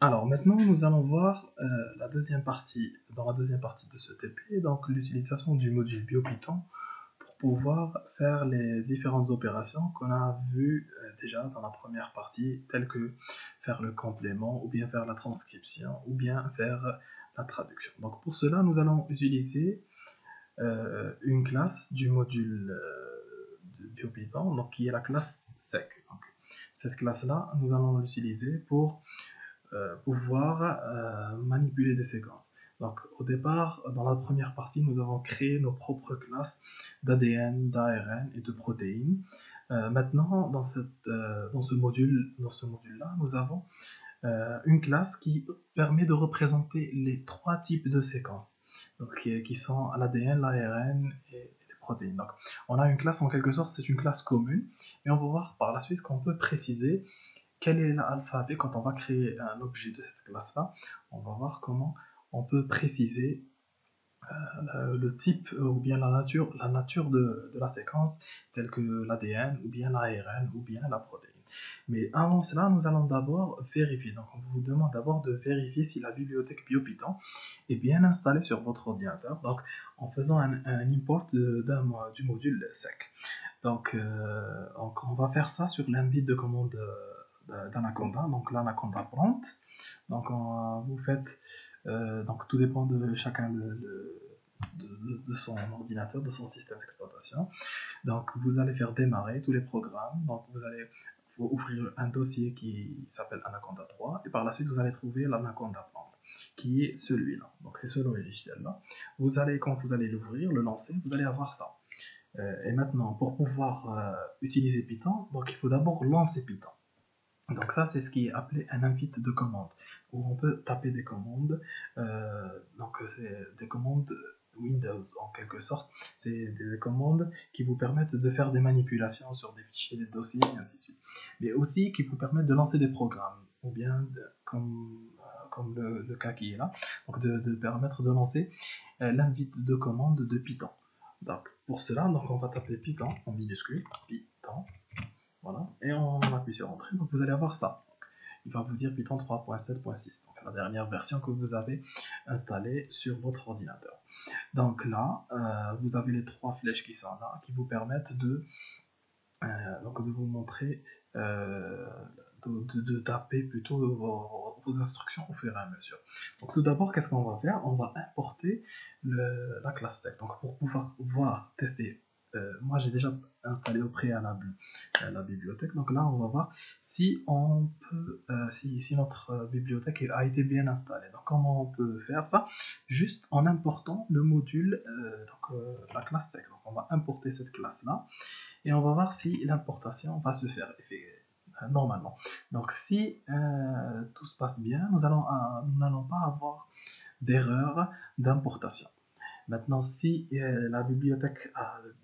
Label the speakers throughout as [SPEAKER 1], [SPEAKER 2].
[SPEAKER 1] Alors maintenant, nous allons voir la deuxième partie, dans la deuxième partie de ce TP, donc l'utilisation du module BioPython pour pouvoir faire les différentes opérations qu'on a vues déjà dans la première partie, telles que faire le complément, ou bien faire la transcription, ou bien faire la traduction. Donc pour cela, nous allons utiliser une classe du module de BioPython, donc qui est la classe sec. Donc, cette classe-là, nous allons l'utiliser pour pouvoir manipuler des séquences. Donc au départ, dans la première partie, nous avons créé nos propres classes d'ADN, d'ARN et de protéines. Maintenant, dans ce module-là, nous avons une classe qui permet de représenter les trois types de séquences, donc, qui sont l'ADN, l'ARN et les protéines. Donc, on a une classe en quelque sorte, c'est une classe commune, et on va voir par la suite qu'on peut préciser quel est l'alphabet quand on va créer un objet de cette classe-là. On va voir comment on peut préciser le type ou bien la nature de la séquence, telle que l'ADN ou bien l'ARN ou bien la protéine. Mais avant cela, nous allons d'abord vérifier. Donc, on vous demande d'abord de vérifier si la bibliothèque BioPython est bien installée sur votre ordinateur. Donc, en faisant un import du module sec. Donc, on va faire ça sur l'invite de commande d'Anaconda, donc l'Anaconda prompt. Donc vous faites, donc tout dépend de chacun de son ordinateur, de son système d'exploitation. Donc vous allez faire démarrer tous les programmes. Donc faut ouvrir un dossier qui s'appelle Anaconda 3 et par la suite vous allez trouver l'Anaconda prompt qui est celui-là. Donc c'est ce logiciel-là. Quand vous allez l'ouvrir, le lancer, vous allez avoir ça. Et maintenant, pour pouvoir utiliser Python, donc il faut d'abord lancer Python. Donc ça, c'est ce qui est appelé un invite de commande, où on peut taper des commandes. Donc c'est des commandes Windows en quelque sorte. C'est des commandes qui vous permettent de faire des manipulations sur des fichiers, des dossiers, et ainsi de suite. Mais aussi qui vous permettent de lancer des programmes, ou bien comme le cas qui est là, donc de permettre de lancer l'invite de commande de Python. Donc pour cela, donc on va taper Python en minuscule, Python. Voilà, et on appuie sur Entrée, donc vous allez avoir ça. Donc, il va vous dire Python 3.7.6, donc la dernière version que vous avez installée sur votre ordinateur. Donc là, vous avez les trois flèches qui sont là, qui vous permettent donc de vous montrer, de taper plutôt vos instructions au fur et à mesure. Donc tout d'abord, qu'est-ce qu'on va faire? On va importer la classe sec. Donc pour pouvoir voir, tester, moi j'ai déjà installé au préalable la bibliothèque. Donc là, on va voir si on peut, si notre bibliothèque a été bien installée. Donc comment on peut faire ça? Juste en important le module, la classe sec. Donc on va importer cette classe-là et on va voir si l'importation va se faire normalement. Donc si tout se passe bien, nous n'allons pas avoir d'erreur d'importation. Maintenant, si la bibliothèque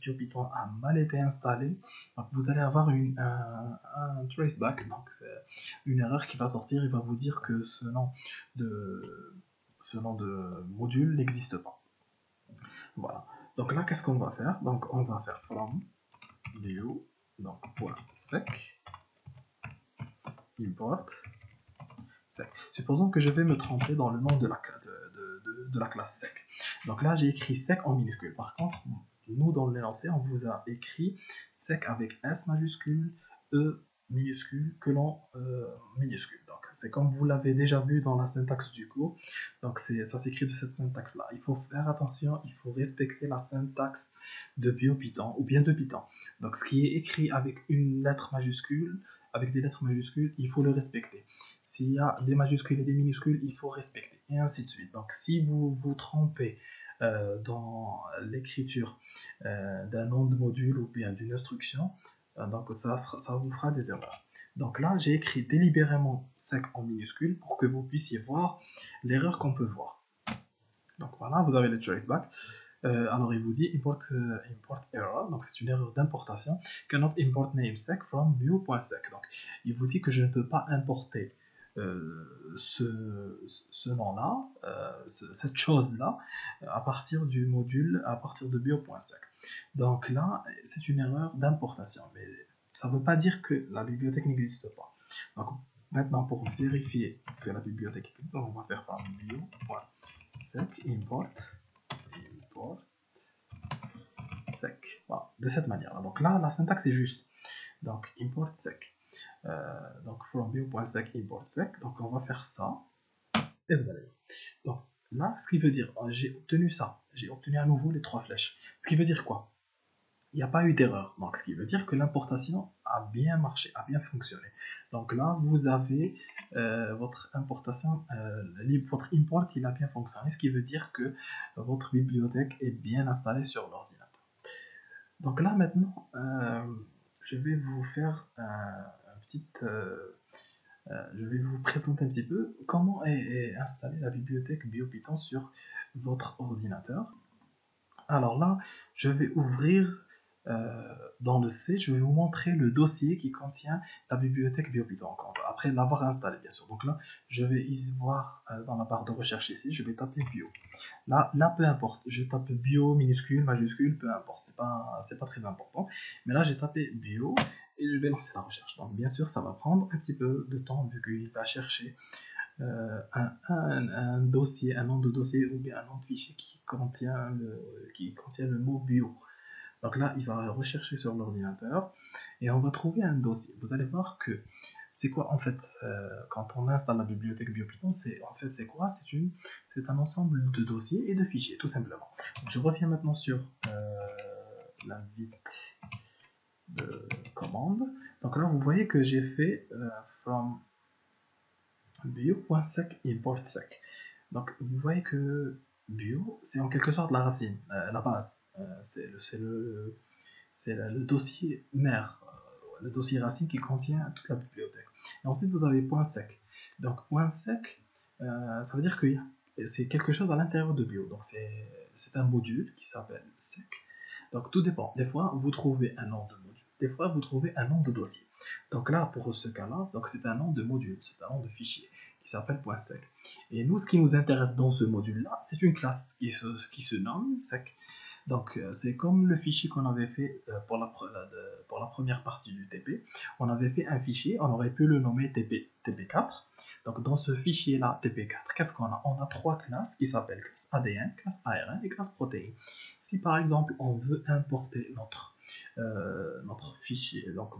[SPEAKER 1] BioPython a mal été installée, donc vous allez avoir un traceback, donc c'est une erreur qui va sortir, il va vous dire que ce nom de module n'existe pas. Voilà. Donc là, qu'est-ce qu'on va faire? Donc on va faire from bio, donc .sec, import, sec. Supposons que je vais me tromper dans le nom de la classe sec. Donc là, j'ai écrit sec en minuscule. Par contre, nous, dans l'énoncé, on vous a écrit sec avec S majuscule, E minuscule, colon minuscule. Donc, c'est comme vous l'avez déjà vu dans la syntaxe du cours. Donc, ça s'écrit de cette syntaxe-là. Il faut faire attention, il faut respecter la syntaxe de BioPython ou bien de Python. Donc, ce qui est écrit avec une lettre majuscule, avec des lettres majuscules, il faut le respecter. S'il y a des majuscules et des minuscules, il faut respecter, et ainsi de suite. Donc, si vous vous trompez dans l'écriture d'un nom de module ou bien d'une instruction, donc ça vous fera des erreurs. Donc là, j'ai écrit délibérément sec en minuscule pour que vous puissiez voir l'erreur qu'on peut voir. Donc voilà, vous avez le traceback. Alors il vous dit import error, donc c'est une erreur d'importation. Cannot import namesec from view.sec. Donc il vous dit que je ne peux pas importer ce nom-là, cette chose-là, à partir du module, à partir de bio.sec. Donc là, c'est une erreur d'importation, mais ça ne veut pas dire que la bibliothèque n'existe pas. Donc Maintenant, pour vérifier que la bibliothèque est existante, on va faire par bio.sec import sec. Voilà, de cette manière-là. Donc là, la syntaxe est juste. Donc import sec. Donc from bio.sec import sec. Donc on va faire ça. Et vous allez voir. Donc là, ce qui veut dire, j'ai obtenu ça. J'ai obtenu à nouveau les 3 flèches. Ce qui veut dire quoi? Il n'y a pas eu d'erreur. Donc ce qui veut dire que l'importation a bien marché, a bien fonctionné. Donc là, vous avez votre importation, votre import, il a bien fonctionné. Ce qui veut dire que votre bibliothèque est bien installée sur l'ordinateur. Donc là, maintenant, je vais vous faire je vais vous présenter un petit peu comment est installée la bibliothèque BioPython sur votre ordinateur. Alors là, je vais ouvrir dans le C, je vais vous montrer le dossier qui contient la bibliothèque BioPython, après l'avoir installé bien sûr. Donc là, je vais y voir dans la barre de recherche ici, je vais taper bio. Là, peu importe, je tape bio, minuscule, majuscule, peu importe, c'est pas très important. Mais là, j'ai tapé bio et je vais lancer la recherche. Donc bien sûr, ça va prendre un petit peu de temps vu qu'il va chercher un dossier, un nom de dossier ou bien un nom de fichier qui contient le mot bio. Donc là, il va rechercher sur l'ordinateur et on va trouver un dossier. Vous allez voir que c'est quoi en fait quand on installe la bibliothèque BioPython, c'est quoi? C'est un ensemble de dossiers et de fichiers, tout simplement. Donc, je reviens maintenant sur l'invite de commande. Donc là, vous voyez que j'ai fait from bio.sec import sec. Donc vous voyez que bio, c'est en quelque sorte la racine, la base. C'est le dossier mère, le dossier racine qui contient toute la bibliothèque. Et ensuite vous avez .sec. Donc .sec, ça veut dire que c'est quelque chose à l'intérieur de bio. Donc c'est un module qui s'appelle sec. Donc tout dépend. Des fois vous trouvez un nom de module, des fois vous trouvez un nom de dossier. Donc là pour ce cas-là, donc c'est un nom de module, c'est un nom de fichier qui s'appelle .sec. Et nous, ce qui nous intéresse dans ce module-là, c'est une classe qui se nomme sec. Donc c'est comme le fichier qu'on avait fait pour la première partie du TP. On avait fait un fichier, on aurait pu le nommer TP4. Donc dans ce fichier-là, TP4, qu'est-ce qu'on a? On a 3 classes qui s'appellent classe ADN, classe ARN et classe protéine. Si par exemple on veut importer notre fichier, donc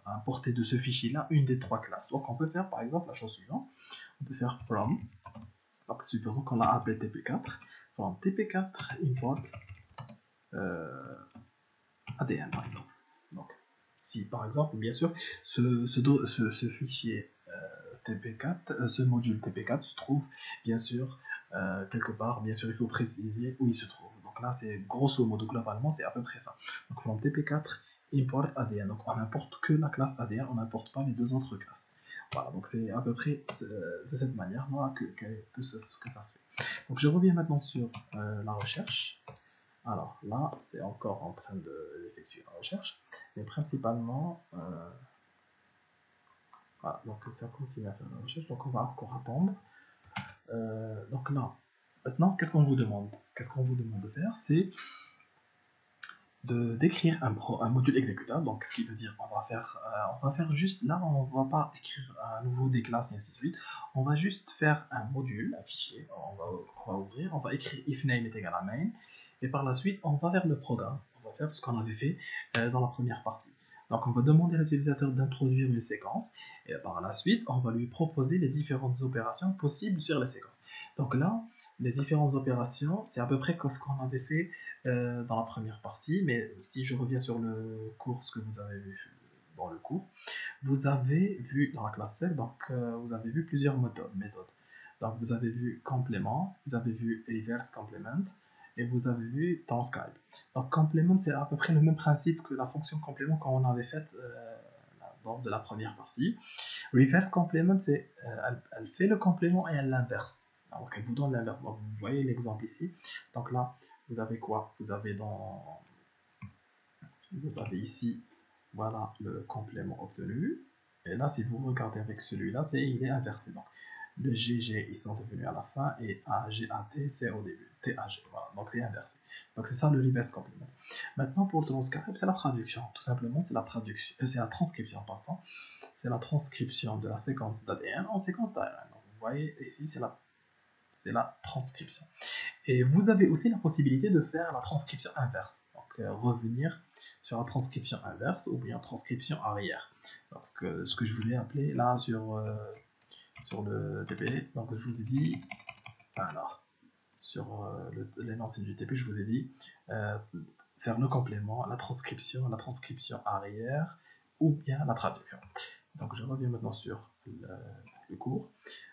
[SPEAKER 1] importer de ce fichier-là une des 3 classes. Donc on peut faire par exemple la chose suivante. On peut faire from, donc supposons qu'on l'a appelé TP4, from TP4 import ADN par exemple. Donc si par exemple, bien sûr, ce fichier TP4, ce module TP4 se trouve bien sûr quelque part, bien sûr il faut préciser où il se trouve. Donc là c'est grosso modo, globalement c'est à peu près ça. Donc from TP4 import ADN, donc on n'importe que la classe ADN, on n'importe pas les 2 autres classes. Voilà, donc c'est à peu près de cette manière-là que ça se fait. Donc je reviens maintenant sur la recherche. Alors là, c'est encore en train d'effectuer la recherche, mais principalement, voilà, donc ça continue à faire la recherche, donc on va encore attendre. Donc là, maintenant, qu'est-ce qu'on vous demande? Qu'est-ce qu'on vous demande de faire? C'est d'écrire un module exécutable. Donc ce qui veut dire on va faire juste là, on va pas écrire à nouveau des classes et ainsi de suite. On va juste faire un module, un fichier. On va ouvrir, on va écrire if name est égal à main, et par la suite on va faire le programme. On va faire ce qu'on avait fait dans la première partie. Donc on va demander à l'utilisateur d'introduire une séquence, et par la suite on va lui proposer les différentes opérations possibles sur la séquence. Donc là, les différentes opérations, c'est à peu près ce qu'on avait fait dans la première partie, mais si je reviens sur le cours, ce que vous avez vu dans le cours, vous avez vu dans la classe 7, donc vous avez vu plusieurs méthodes. Donc vous avez vu complément, vous avez vu reverse complement, et vous avez vu transcribe. Donc complément, c'est à peu près le même principe que la fonction complément qu'on avait faite dans de la première partie. Reverse complement, c'est elle fait le complément et elle l'inverse. Donc elle vous donne l'inverse. Donc vous voyez l'exemple ici. Donc là, vous avez quoi? Vous avez ici, voilà le complément obtenu. Et là, si vous regardez avec celui-là, il est inversé. Donc le GG, ils sont devenus à la fin, et AGAT, c'est au début. TAG, voilà. Donc c'est inversé. Donc c'est ça le reverse complement. Maintenant, pour le transcribe, c'est la traduction. Tout simplement, c'est la transcription, pardon. c'est la transcription de la séquence d'ADN en séquence d'ARN. Vous voyez ici, c'est la transcription. Et vous avez aussi la possibilité de faire la transcription inverse. Donc revenir sur la transcription inverse ou bien transcription arrière. Donc ce que je vous ai appelé là sur le TP, donc je vous ai dit, alors sur l'énoncé du TP, je vous ai dit faire le complément, la transcription arrière ou bien la traduction. Donc je reviens maintenant sur le cours.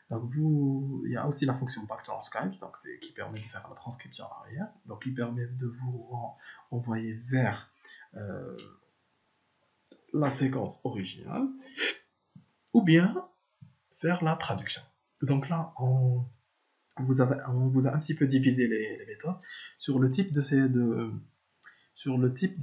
[SPEAKER 1] Donc il y a aussi la fonction back-to-Skype, donc qui permet de faire la transcription arrière. Donc il permet de vous renvoyer vers la séquence originale ou bien faire la traduction. Donc là, on vous a un petit peu divisé les méthodes sur le type de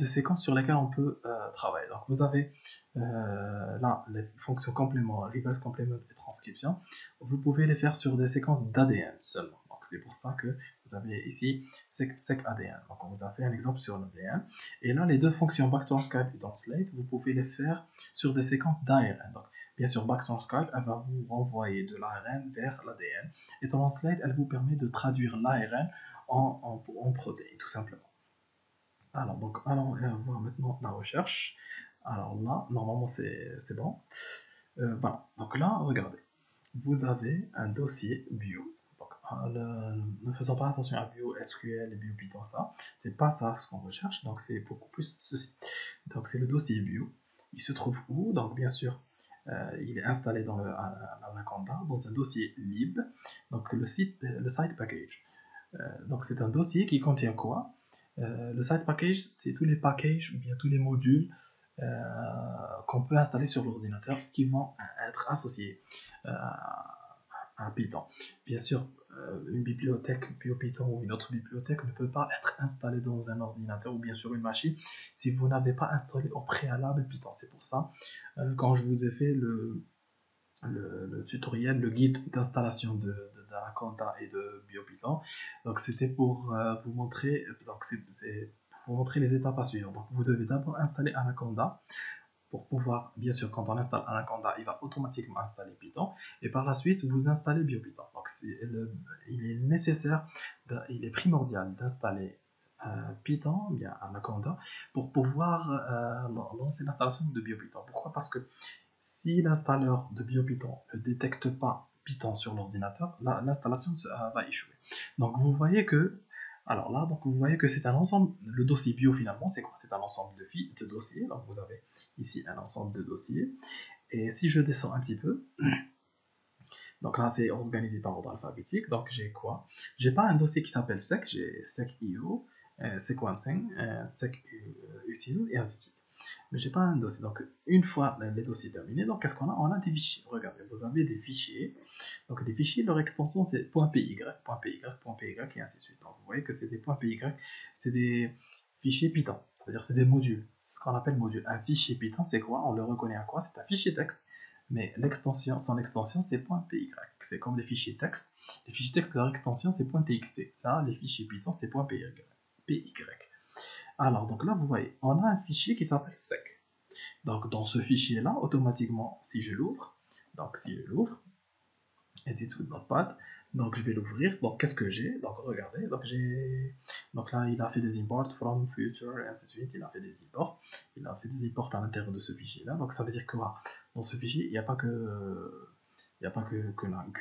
[SPEAKER 1] séquences sur lesquelles on peut travailler. Donc vous avez là les fonctions complément, reverse complement et transcription. Vous pouvez les faire sur des séquences d'ADN seulement. Donc c'est pour ça que vous avez ici sec ADN. Donc on vous a fait un exemple sur l'ADN. Et là les deux fonctions back-to-Skype et translate, vous pouvez les faire sur des séquences d'ARN. Donc bien sûr back-to-Skype, elle va vous renvoyer de l'ARN vers l'ADN. Et translate, elle vous permet de traduire l'ARN en protéines, tout simplement. Alors, donc, allons voir maintenant la recherche. Alors là, normalement, c'est bon. Voilà. Donc là, regardez. Vous avez un dossier bio. Donc, ne faisons pas attention à bio SQL et bio Python, ça. C'est pas ça ce qu'on recherche. Donc, c'est beaucoup plus ceci. Donc, c'est le dossier bio. Il se trouve où? Donc, bien sûr, il est installé dans l'Anaconda, dans un dossier lib. Donc, le site package. Donc, c'est un dossier qui contient quoi? Le site package, c'est tous les packages ou bien tous les modules qu'on peut installer sur l'ordinateur qui vont être associés à Python. Bien sûr, une bibliothèque BioPython ou une autre bibliothèque ne peut pas être installée dans un ordinateur ou bien sur une machine si vous n'avez pas installé au préalable Python. C'est pour ça, quand je vous ai fait le tutoriel, le guide d'installation d'Anaconda et de BioPython. Donc c'était pour vous montrer, donc pour vous montrer les étapes à suivre. Donc vous devez d'abord installer Anaconda pour pouvoir, bien sûr, quand on installe Anaconda, il va automatiquement installer Python, et par la suite vous installez BioPython. Donc il est nécessaire, il est primordial d'installer Python, bien Anaconda, pour pouvoir lancer l'installation de BioPython. Pourquoi? Parce que si l'installeur de BioPython ne détecte pas Python sur l'ordinateur, l'installation va échouer. Donc vous voyez que, alors là, donc vous voyez que c'est un ensemble. Le dossier bio finalement, c'est quoi? C'est un ensemble de dossiers. Donc vous avez ici un ensemble de dossiers. Et si je descends un petit peu, donc là c'est organisé par ordre alphabétique. Donc j'ai quoi? J'ai pas un dossier qui s'appelle sec. J'ai sec.io, sequencing, sec.utils et ainsi de suite. Mais j'ai pas un dossier. Donc, une fois les dossiers terminés, donc qu'est-ce qu'on a? On a des fichiers. Regardez, vous avez des fichiers. Donc, des fichiers, leur extension c'est .py, .py, et ainsi de suite. Donc, vous voyez que c'est des .py, c'est des fichiers Python. C'est-à-dire c'est des modules. C'est ce qu'on appelle module. Un fichier Python, c'est quoi? On le reconnaît à quoi? C'est un fichier texte. Mais son extension, c'est .py. C'est comme des fichiers texte. Les fichiers texte, leur extension, c'est .txt. Là, les fichiers Python, c'est .py. Alors, donc là, vous voyez, on a un fichier qui s'appelle sec. Donc, dans ce fichier-là, automatiquement, si je l'ouvre, edit with Notepad, donc je vais l'ouvrir. Donc, qu'est-ce que j'ai? Donc, regardez, donc là, il a fait des imports from, future, et ainsi de suite. Il a fait des imports. Il a fait des imports à l'intérieur de ce fichier-là. Donc, ça veut dire que dans ce fichier, il n'y a pas qu'une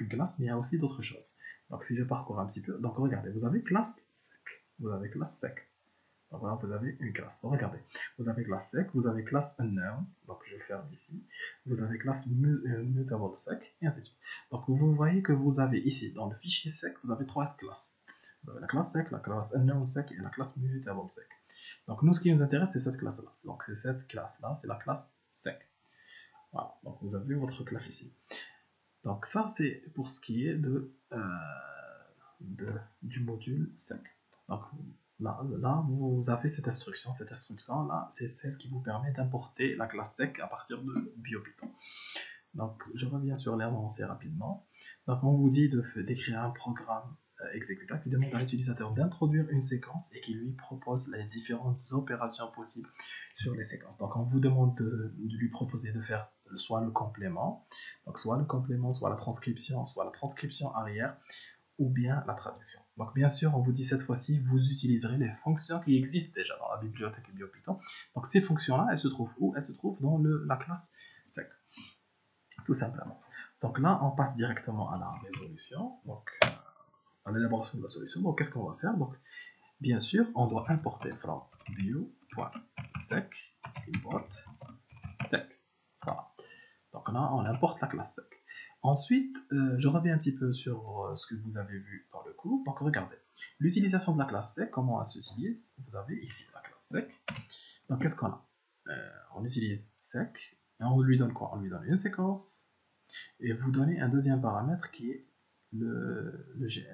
[SPEAKER 1] classe, mais il y a aussi d'autres choses. Donc, si je parcours un petit peu, donc regardez, vous avez classe sec. Donc voilà, vous avez une classe. Regardez, vous avez classe sec, vous avez classe unknown, donc je ferme ici, vous avez classe mutable sec, et ainsi de suite. Donc vous voyez que vous avez ici, dans le fichier sec, vous avez trois classes. Vous avez la classe sec, la classe unknown sec et la classe mutable sec. Donc nous, ce qui nous intéresse, c'est cette classe-là. Donc c'est cette classe-là, c'est la classe sec. Voilà, donc vous avez votre classe ici. Donc ça, c'est pour ce qui est du module sec. Donc là, vous avez cette instruction. Cette instruction-là, c'est celle qui vous permet d'importer la classe sec à partir de BioPython. Donc, je reviens sur l'avancée rapidement. Donc, on vous dit d'écrire un programme exécutable qui demande à l'utilisateur d'introduire une séquence et qui lui propose les différentes opérations possibles sur les séquences. Donc on vous demande de lui proposer de faire soit le complément, donc soit le complément, soit la transcription arrière, ou bien la traduction. Donc bien sûr, on vous dit cette fois-ci, vous utiliserez les fonctions qui existent déjà dans la bibliothèque BioPython. Donc ces fonctions-là, elles se trouvent où? Elles se trouvent dans la classe sec, tout simplement. Donc là, on passe directement à la résolution, donc à l'élaboration de la solution. Donc qu'est-ce qu'on va faire? Donc bien sûr, on doit importer from bio.sec import sec. Voilà. Donc là, on importe la classe sec. Ensuite, je reviens un petit peu sur ce que vous avez vu dans le cours. Donc regardez, l'utilisation de la classe sec, comment elle s'utilise? Vous avez ici la classe sec. Donc qu'est-ce qu'on a? On utilise sec, et on lui donne quoi? On lui donne une séquence, et vous donnez un deuxième paramètre qui est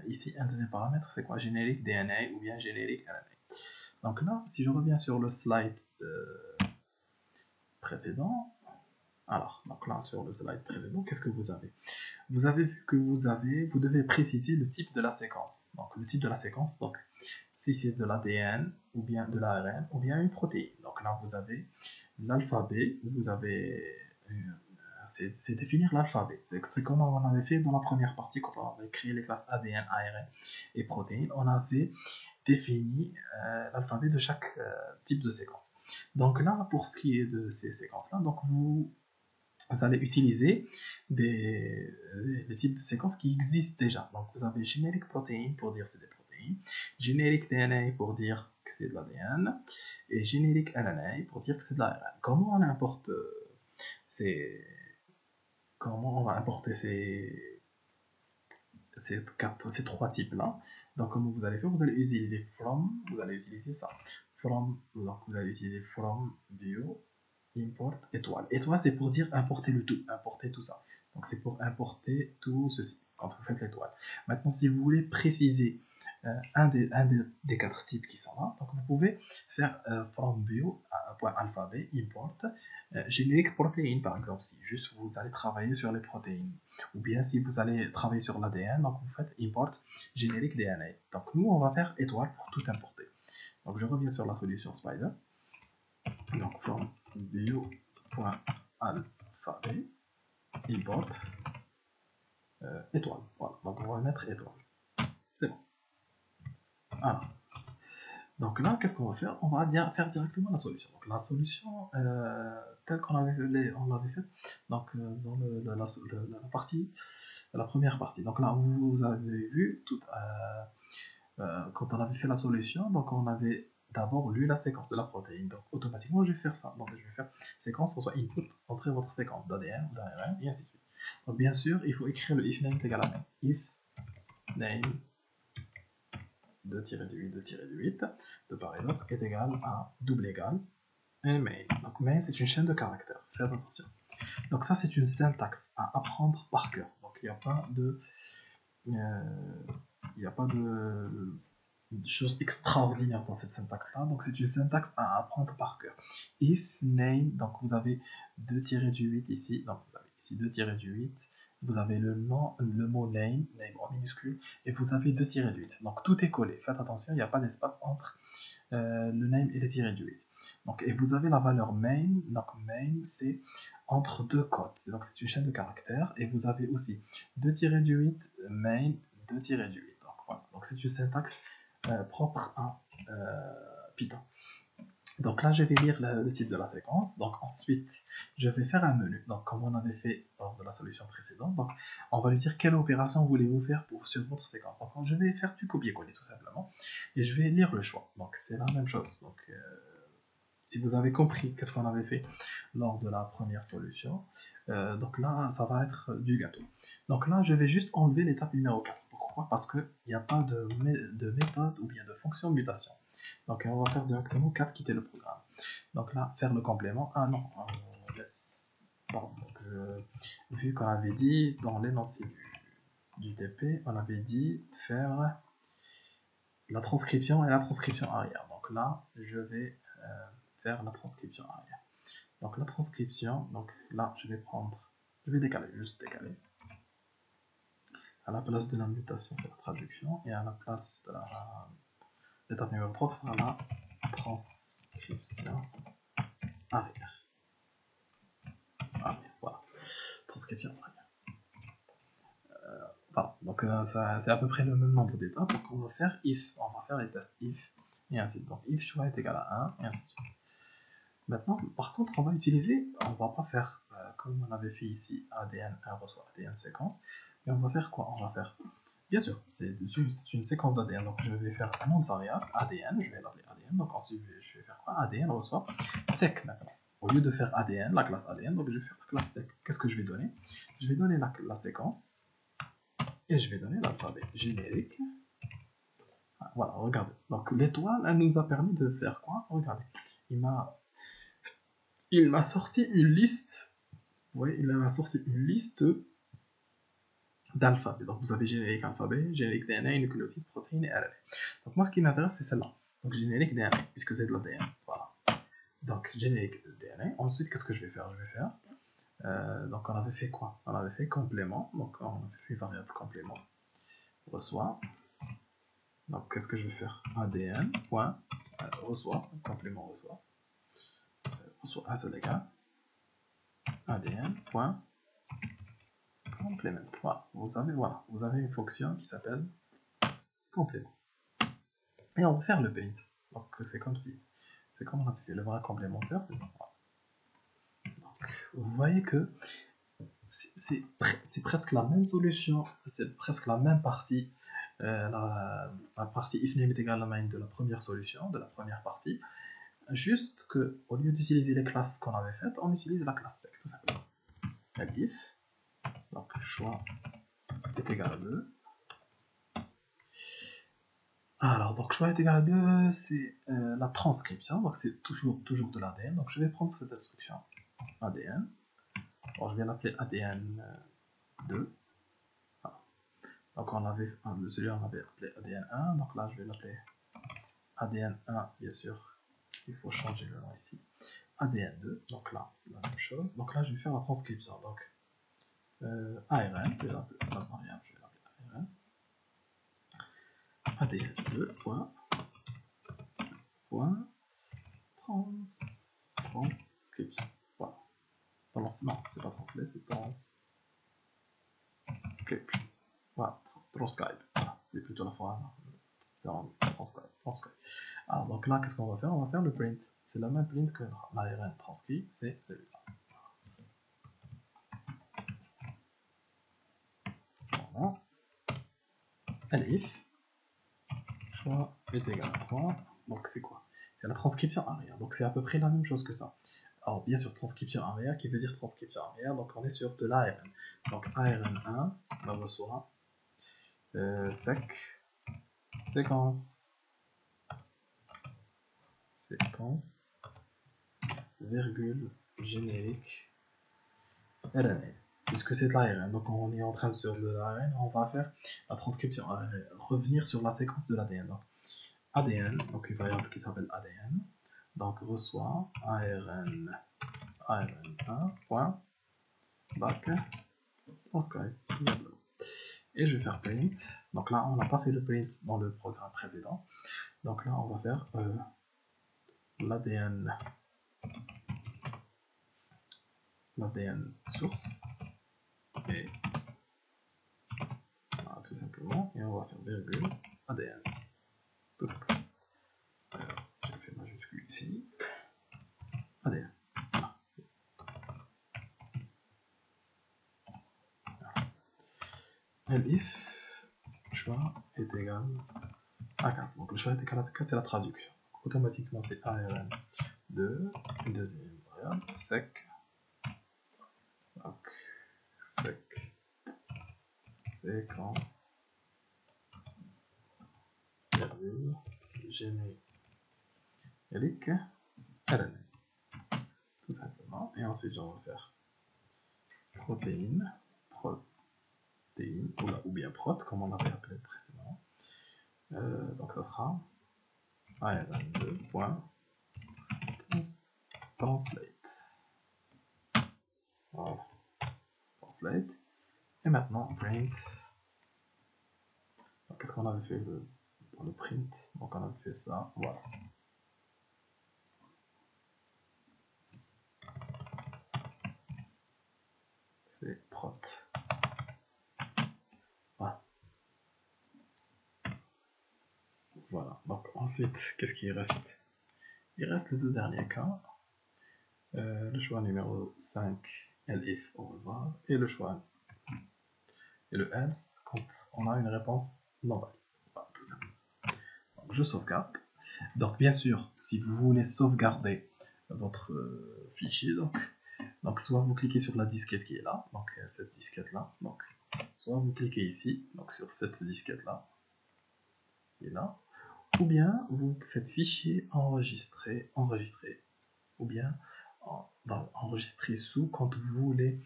[SPEAKER 1] ici, un deuxième paramètre, c'est quoi? Générique DNA ou bien générique RNA. Donc là, si je reviens sur le slide précédent, alors, donc là, sur le slide précédent, qu'est-ce que vous avez? Vous avez vu que vous devez préciser le type de la séquence. Donc, le type de la séquence, donc, si c'est de l'ADN, ou bien de l'ARN, ou bien une protéine. Donc là, vous avez l'alphabet, vous avez... c'est définir l'alphabet. C'est comme on avait fait dans la première partie, quand on avait créé les classes ADN, ARN et protéines, on avait défini l'alphabet de chaque type de séquence. Donc là, pour ce qui est de ces séquences-là, donc vous allez utiliser des types de séquences qui existent déjà. Donc vous avez générique protéine pour dire que c'est des protéines, générique DNA pour dire que c'est de l'ADN, et générique RNA pour dire que c'est de l'ARN. Comment on importe comment on va importer ces trois types-là? Donc comment vous allez faire? Vous allez utiliser from, vous allez utiliser ça. From, donc vous allez utiliser from bio import étoile. Étoile, c'est pour dire importer le tout, importer tout ça. Donc c'est pour importer tout ceci quand vous faites l'étoile. Maintenant, si vous voulez préciser un des quatre types qui sont là, donc vous pouvez faire from bio alphabet import générique protéine par exemple, si juste vous allez travailler sur les protéines, ou bien si vous allez travailler sur l'ADN, donc vous faites import générique DNA. Donc nous on va faire étoile pour tout importer. Donc je reviens sur la solution Spider. Donc from bio.alphabet import étoile. Voilà, donc on va mettre étoile. C'est bon. Alors, donc là, qu'est-ce qu'on va faire? On va faire directement la solution. Donc la solution telle qu'on l'avait fait donc, dans la première partie. Donc là, vous avez vu, quand on avait fait la solution, donc on avait d'abord lu la séquence de la protéine. Donc automatiquement, je vais faire ça. Donc je vais faire séquence, soit input, entrez votre séquence d'ADN ou d'ARN, et ainsi de suite. Donc bien sûr, il faut écrire le if name égal à name. If name 2-8 de part et d'autre est égal à double égal et main. Donc main, c'est une chaîne de caractères. Faites attention. Donc ça, c'est une syntaxe à apprendre par cœur. Donc il n'y a pas de... choses extraordinaires dans cette syntaxe-là. Donc c'est une syntaxe à apprendre par cœur. If name, donc vous avez 2-8 ici. Donc vous avez ici 2-8. Vous avez le nom, le mot name en minuscule, et vous avez 2-8. Donc tout est collé. Faites attention, il n'y a pas d'espace entre le name et les tirés du 8. Donc, et vous avez la valeur main. Donc main, c'est entre deux codes. Donc c'est une chaîne de caractères. Et vous avez aussi 2-8 main, 2-8. Donc voilà. Donc c'est une syntaxe propre à Python. Donc là, je vais lire le titre de la séquence. Donc ensuite, je vais faire un menu. Donc comme on avait fait lors de la solution précédente, donc on va lui dire quelle opération voulez-vous faire sur votre séquence. Donc je vais faire du copier-coller tout simplement, et je vais lire le choix. Donc c'est la même chose. Donc si vous avez compris qu'est-ce qu'on avait fait lors de la première solution, donc là, ça va être du gâteau. Donc là, je vais juste enlever l'étape numéro 4. Pourquoi? Parce qu'il n'y a pas de méthode ou bien de fonction mutation. Donc on va faire directement 4, quitter le programme. Donc là, faire le complément. Ah non, on laisse. Pardon, donc vu qu'on avait dit dans l'énoncé du TP, on avait dit de faire la transcription et la transcription arrière. Donc là, je vais faire la transcription arrière. Donc la transcription, donc là, je vais décaler, juste décaler. À la place de la mutation, c'est la traduction. Et à la place de l'étape numéro 3, ce sera la transcription arrière. Voilà. Transcription arrière. Voilà. Donc c'est à peu près le même nombre d'étapes. Donc on va faire if. On va faire les tests if. Et ainsi de suite. Donc if choix est égal à 1. Et ainsi de suite. Maintenant, par contre, on va utiliser, on va pas faire comme on avait fait ici, ADN1 reçoit ADN séquence, mais on va faire quoi? On va faire, bien sûr, c'est une séquence d'ADN, donc je vais faire un nom de variable, ADN, je vais l'appeler ADN, donc ensuite je vais faire quoi? ADN reçoit sec maintenant. Au lieu de faire ADN, la classe ADN, donc je vais faire la classe sec. Qu'est-ce que je vais donner? Je vais donner la séquence, et je vais donner l'alphabet générique. Voilà, regardez. Donc l'étoile, elle nous a permis de faire quoi? Regardez, il m'a sorti une liste. Oui, il m'a sorti une liste d'alphabets. Donc vous avez générique alphabet, générique DNA, nucléotide, protéines et RNA. Donc moi ce qui m'intéresse c'est celle-là. Donc générique DNA, puisque c'est de l'ADN. Voilà. Donc générique DNA. Ensuite qu'est-ce que je vais faire? Donc on avait fait quoi? On avait fait complément. Donc on avait fait variable complément. Reçoit. Donc qu'est-ce que je vais faire? ADN. Point. Reçoit. Complément reçoit. Reçoit un seul égal. ADN. Point. Complément. Voilà. Vous avez une fonction qui s'appelle complément. Et on va faire le paint. Donc c'est comme on a fait le vrai complémentaire, c'est ça. Donc vous voyez que c'est presque la même solution, c'est presque la même partie. La partie if name est égal à main de la première solution, de la première partie. Juste que au lieu d'utiliser les classes qu'on avait faites, on utilise la classe sec, tout simplement. If, donc choix est égal à 2. Alors, donc choix est égal à 2, c'est la transcription, donc c'est toujours de l'ADN. Donc je vais prendre cette instruction ADN. Bon, je vais l'appeler ADN 2. Voilà. Donc celui-là on avait appelé ADN 1, donc là je vais l'appeler ADN 1, bien sûr. Il faut changer le nom ici. ADN 2, donc là c'est la même chose. Donc là je vais faire la transcription. Donc ARN, je vais l'appeler la variable, je vais l'appeler ARN. ADN 2, point transcription. Voilà. Non, c'est pas translate, c'est transcription. Voilà, transcribe. Voilà, c'est plutôt la fois. C'est en transcribe. Alors, donc là, qu'est-ce qu'on va faire? On va faire le print. C'est le même print que l'ARN transcrit, c'est celui-là. Voilà. Elif, choix est égal à 3. Donc, c'est quoi? C'est la transcription arrière. Donc, c'est à peu près la même chose que ça. Alors, bien sûr, transcription arrière qui veut dire transcription arrière. Donc, on est sur de l'ARN. Donc, ARN1, on reçoit séquence, virgule, générique, RNA. Puisque c'est de l'ARN, donc on est en train de sur de l'ARN, on va faire la transcription, revenir sur la séquence de l'ADN. Donc ADN, donc une variable qui s'appelle ADN, donc reçoit ARN1, point, back, transcribe, tout simplement. Et je vais faire print. Donc là, on n'a pas fait le print dans le programme précédent. Donc là, on va faire l'ADN source. Et voilà, tout simplement. Et on va faire virgule ADN. Tout simplement. J'ai fait majuscule ici. ADN. Voilà. If choix est égal à 4. Donc le choix est égal à 4, c'est la traduction. Donc, automatiquement, c'est ARN2, une deuxième variable, sec. Donc, sec. Séquence. Virgule. Générique. RNA. Tout simplement. Et ensuite, on va faire protéine. Ou bien prot, comme on l'avait appelé précédemment. Donc ça sera ARN2.translate. Voilà. Translate. Et maintenant, print Qu'est-ce qu'on avait fait dans le print? Donc on avait fait ça, voilà. C'est prot. Voilà. Voilà. Donc ensuite, qu'est-ce qui reste? Il reste les deux derniers cas. Le choix numéro 5, elif au revoir, et le choix et le else quand on a une réponse non valide. Voilà, tout simplement. Donc je sauvegarde. Donc bien sûr, si vous voulez sauvegarder votre fichier, donc soit vous cliquez sur la disquette qui est là, donc cette disquette là, donc soit vous cliquez ici, donc sur cette disquette là, qui est là, ou bien vous faites fichier enregistrer, ou bien enregistrer sous quand vous voulez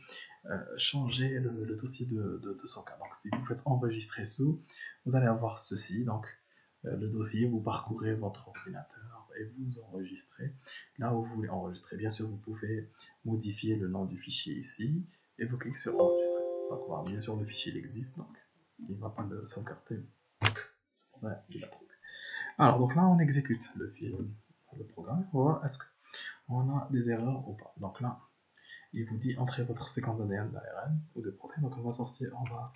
[SPEAKER 1] changer le dossier de sauvegarde. Donc si vous faites enregistrer sous, vous allez avoir ceci, donc le dossier, vous parcourez votre ordinateur et vous enregistrez là où vous voulez enregistrer. Bien sûr, vous pouvez modifier le nom du fichier ici et vous cliquez sur enregistrer. Donc voilà, bien sûr le fichier il existe, donc il ne va pas le sauvegarder. C'est pour ça qu'il a trouvé. Alors donc là on exécute le programme, on va voir est-ce qu'on a des erreurs ou pas. Donc là il vous dit entrez votre séquence d'ADN, d'ARN ou de protéines. Donc on va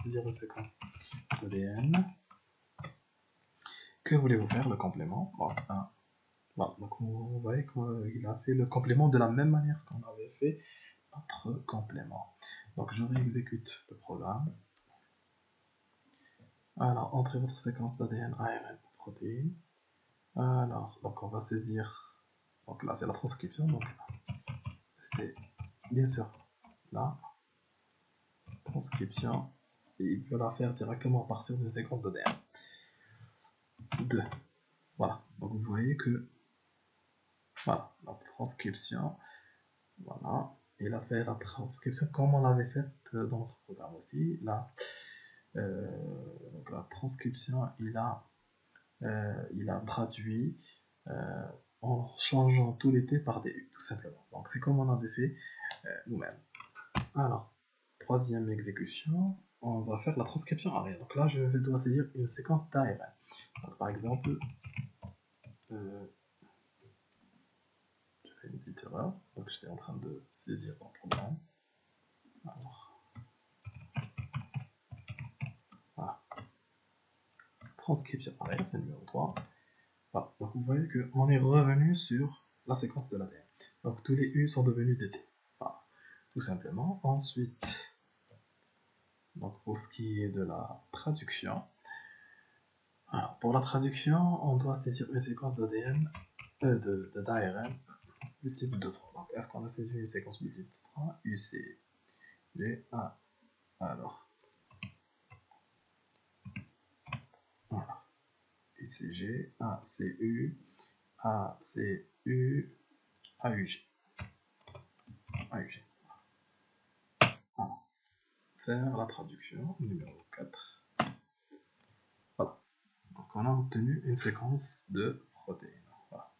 [SPEAKER 1] saisir une séquence d'ADN. Que voulez-vous faire? Le complément. Voilà. Donc vous voyez qu'il a fait le complément de la même manière qu'on avait fait notre complément. Donc je réexécute le programme. Alors entrez votre séquence d'ADN, ARN ou protéines. Alors donc on va saisir. Donc là c'est la transcription. Donc c'est bien sûr là transcription. Et il peut la faire directement à partir d'une séquence d'ADN. 2. Voilà, donc vous voyez que voilà, donc transcription, voilà, il a fait la transcription comme on l'avait fait dans notre programme aussi. Là, donc la transcription, il a traduit en changeant tous les T par des U, tout simplement. Donc c'est comme on avait fait nous-mêmes. Alors, troisième exécution, on va faire la transcription arrière. Donc là, je dois saisir une séquence d'ARN. Donc par exemple, j'ai fait une petite erreur, donc j'étais en train de saisir dans le programme. Alors, voilà. Transcription arrière, c'est le numéro 3. Voilà. Donc vous voyez qu'on est revenu sur la séquence de l'ADN. Donc tous les U sont devenus des T. Voilà. Tout simplement. Ensuite, donc pour ce qui est de la traduction, alors pour la traduction, on doit saisir une séquence d'ADN, d'ARN multiple de 3. Donc est-ce qu'on a saisi une séquence multiple de 3? UC, G, A. Alors, voilà. UCG, ACU, ACU, AUG. AUG. Voilà. Faire la traduction, numéro 4. Voilà. Donc on a obtenu une séquence de protéines. Voilà.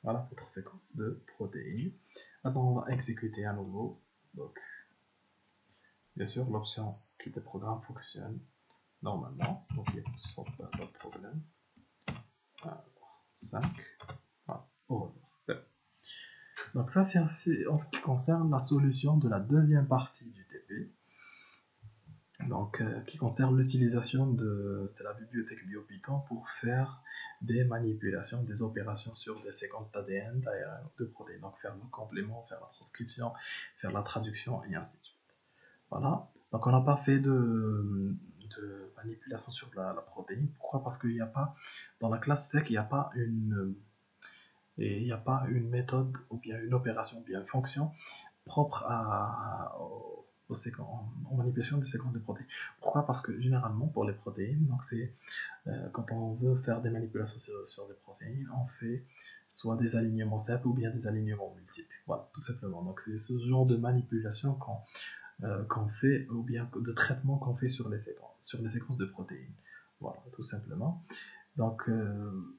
[SPEAKER 1] Voilà votre séquence de protéines. Maintenant on va exécuter à nouveau. Donc, bien sûr, l'option quitter programme fonctionne normalement. Donc il n'y a pas de problème. Alors, 5. Voilà. Au revoir. Donc ça c'est en ce qui concerne la solution de la deuxième partie du TP, donc qui concerne l'utilisation de la bibliothèque BioPython pour faire des manipulations, des opérations sur des séquences d'ADN, d'ARN, de protéines, donc faire le complément, faire la transcription, faire la traduction et ainsi de suite. Voilà, donc on n'a pas fait de manipulation sur la protéine. Pourquoi? Parce qu'il n'y a pas, dans la classe sec, il n'y a pas une méthode ou bien une opération ou bien une fonction propre aux manipulation des séquences de protéines. Pourquoi? Parce que généralement pour les protéines, donc c'est quand on veut faire des manipulations sur des protéines, on fait soit des alignements simples ou bien des alignements multiples. Voilà, tout simplement. Donc c'est ce genre de manipulation qu'on fait, ou bien de traitement qu'on fait sur les séquences de protéines. Voilà, tout simplement. Donc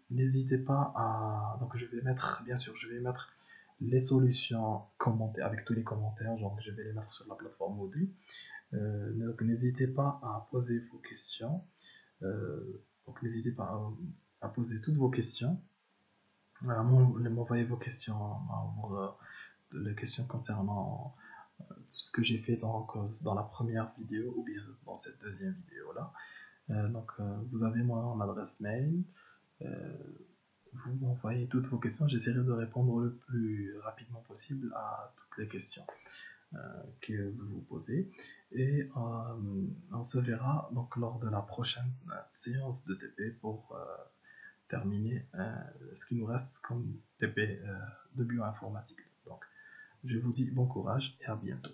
[SPEAKER 1] n'hésitez pas à... Donc je vais mettre, bien sûr, je vais mettre les solutions commentées avec tous les commentaires, genre je vais les mettre sur la plateforme Moodle. Donc n'hésitez pas à poser vos questions Donc n'hésitez pas à poser toutes vos questions, à m'envoyer vos questions, les questions concernant tout ce que j'ai fait dans la première vidéo ou bien dans cette deuxième vidéo là. Vous avez mon adresse mail, vous m'envoyez toutes vos questions, j'essaierai de répondre le plus rapidement possible à toutes les questions que vous vous posez. Et on se verra donc lors de la prochaine séance de TP pour terminer ce qui nous reste comme TP de bioinformatique. Donc, je vous dis bon courage et à bientôt.